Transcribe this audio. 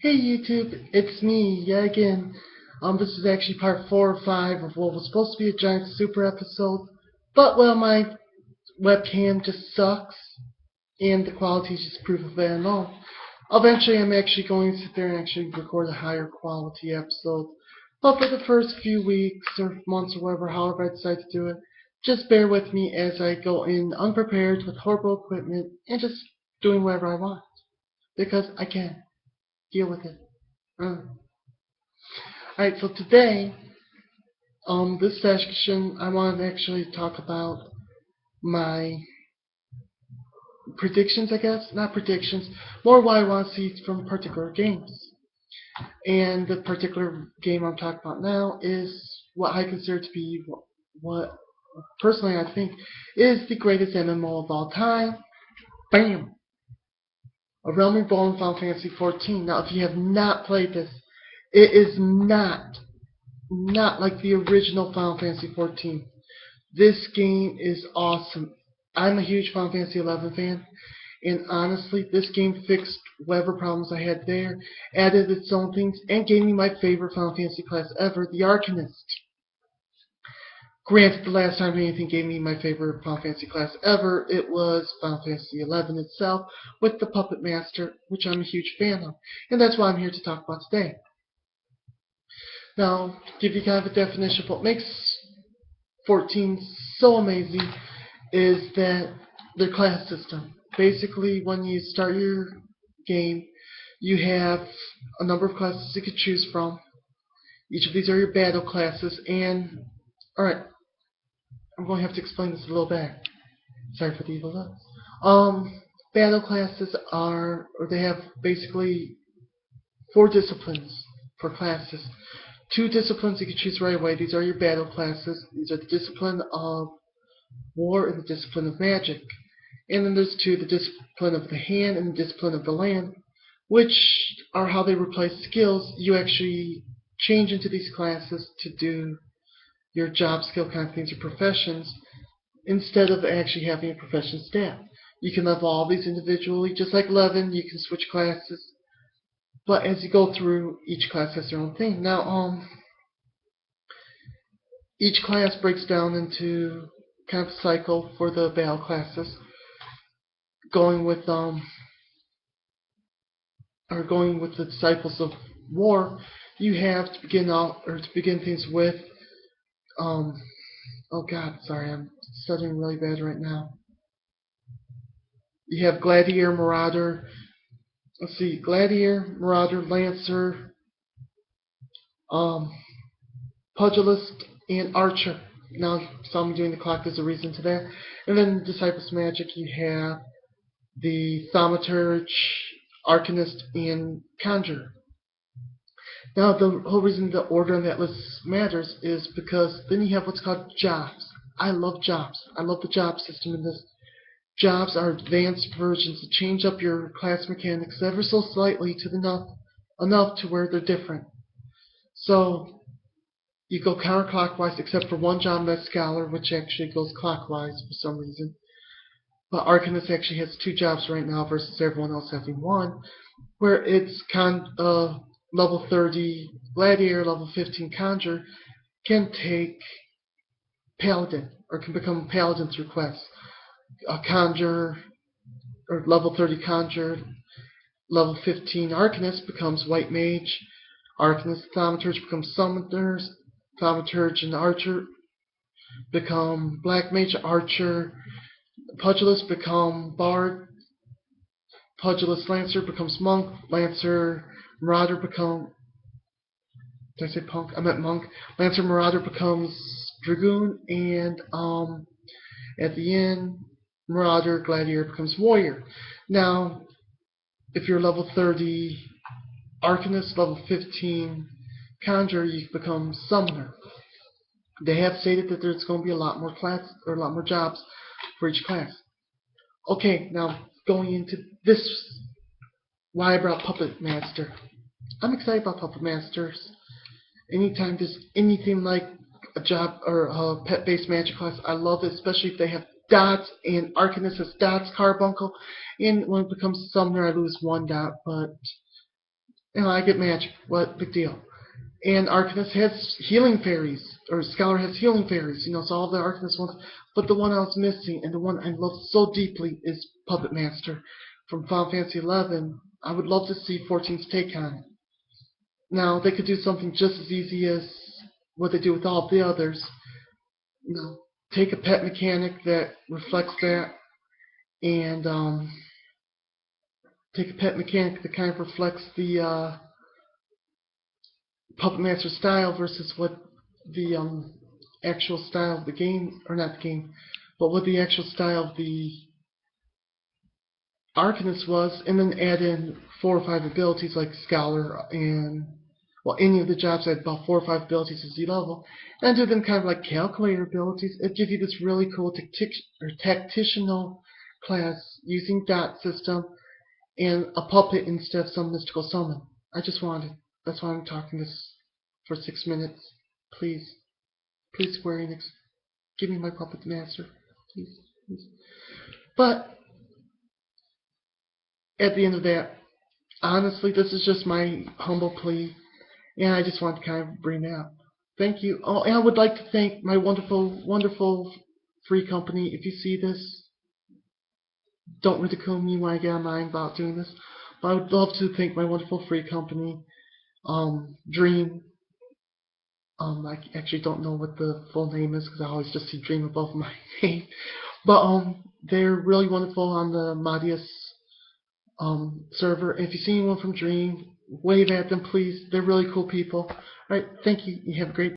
Hey YouTube, it's me, yeah again. This is actually part 4 or 5 of what was supposed to be a giant super episode. But, well, my webcam just sucks, and the quality is just proof of that and all. Eventually, I'm actually going to sit there and actually record a higher quality episode. But for the first few weeks or months or whatever, however I decide to do it, just bear with me as I go in unprepared with horrible equipment and just doing whatever I want. Because I can. Deal with it. Alright, so today, this section, I want to actually talk about my predictions, I guess. Not predictions, more what I want to see from particular games. And the particular game I'm talking about now is what I consider to be what personally I think is the greatest MMO of all time. Bam! A Realm Reborn Final Fantasy XIV. Now, if you have not played this, it is not like the original Final Fantasy XIV. This game is awesome. I'm a huge Final Fantasy XI fan, and honestly, this game fixed whatever problems I had there, added its own things, and gave me my favorite Final Fantasy class ever, the Arcanist. Granted, the last time anything gave me my favorite Final Fantasy class ever, it was Final Fantasy XI itself, with the Puppet Master, which I'm a huge fan of, and that's what I'm here to talk about today. Now, to give you kind of a definition of what makes 14 so amazing is that their class system. Basically, when you start your game, you have a number of classes you could choose from. Each of these are your battle classes, and alright, I'm going to have to explain this a little bit. Sorry for the evil looks. Battle classes are, or they have basically 4 disciplines for classes. 2 disciplines you can choose right away. These are your battle classes. These are the discipline of war and the discipline of magic. And then there's 2, the discipline of the hand and the discipline of the land, which are how they replace skills. You actually change into these classes to do your job skill kind of things or professions instead of actually having a profession stat. You can level all these individually, just like 11, you can switch classes. But as you go through, each class has their own thing. Now, each class breaks down into kind of a cycle for the battle classes, going with the disciples of war. You have to begin things with oh god, sorry, I'm stuttering really bad right now. You have Gladiator, Marauder. Let's see, Gladiator, Marauder, Lancer, Pugilist, and Archer. Now, some doing the clock, there's a reason to that. And then Disciples Magic, you have the Thaumaturge, Arcanist, and Conjurer. Now, the whole reason the order on that list matters is because then you have what's called jobs. I love jobs. I love the job system in this. Jobs are advanced versions that change up your class mechanics ever so slightly to enough to where they're different. So you go counterclockwise except for one job, that's Scholar, which actually goes clockwise for some reason. But Arcanist actually has 2 jobs right now versus everyone else having 1, where it's level 30 Gladiator, level 15 Conjure can take Paladin, or can become Paladin through quests. A Conjure, or level 30 Conjure, level 15 Arcanist becomes White Mage, Arcanist Thaumaturge becomes Summoners, Thaumaturge and Archer become Black Mage, Archer, Pugilist become Bard, Pugilist Lancer becomes Monk, Lancer Marauder become, did I say Punk? I meant Monk. Lancer Marauder becomes Dragoon, and at the end, Marauder Gladiator becomes Warrior. Now, if you're level 30 Arcanist, level 15 Conjurer, you become Summoner. They have stated that there's going to be a lot more jobs for each class. Okay, now going into this, why I brought Puppet Master. I'm excited about Puppet Masters. Anytime there's anything like a job or a pet-based magic class, I love it, especially if they have dots, and Arcanist has dots, Carbuncle, and when it becomes Summoner, I lose 1 dot, but I get magic. What big deal? And Arcanist has healing fairies, or Scholar has healing fairies, so all the Arcanist ones. But the one I was missing, and the one I love so deeply, is Puppet Master from Final Fantasy XI. I would love to see 14's take on it. Now, they could do something just as easy as what they do with all the others. Take a pet mechanic that reflects that, and take a pet mechanic that kind of reflects the Puppet Master style versus what the actual style of the game, or not the game, but what the actual style of the Arcanist was, and then add in 4 or 5 abilities like Scholar and, well, any of the jobs that had about 4 or 5 abilities at Z level, and do them kind of like calculator abilities. It'd give you this really cool tactitional class using dot system and a puppet instead of some mystical summon. I just wanted. That's why I'm talking this for 6 minutes. Please. Please, Square Enix. Give me my Puppet Master. Please. Please. But, at the end of that, honestly, this is just my humble plea, and I just want to kind of bring that up. Thank you. Oh, and I would like to thank my wonderful, wonderful free company. If you see this, don't ridicule me when I get on mine about doing this. But I would love to thank my wonderful free company, Dream. I actually don't know what the full name is because I always just see Dream above my name. But they're really wonderful on the Madius server. If you see anyone from Dream, wave at them, please. They're really cool people. Alright, thank you. You have a great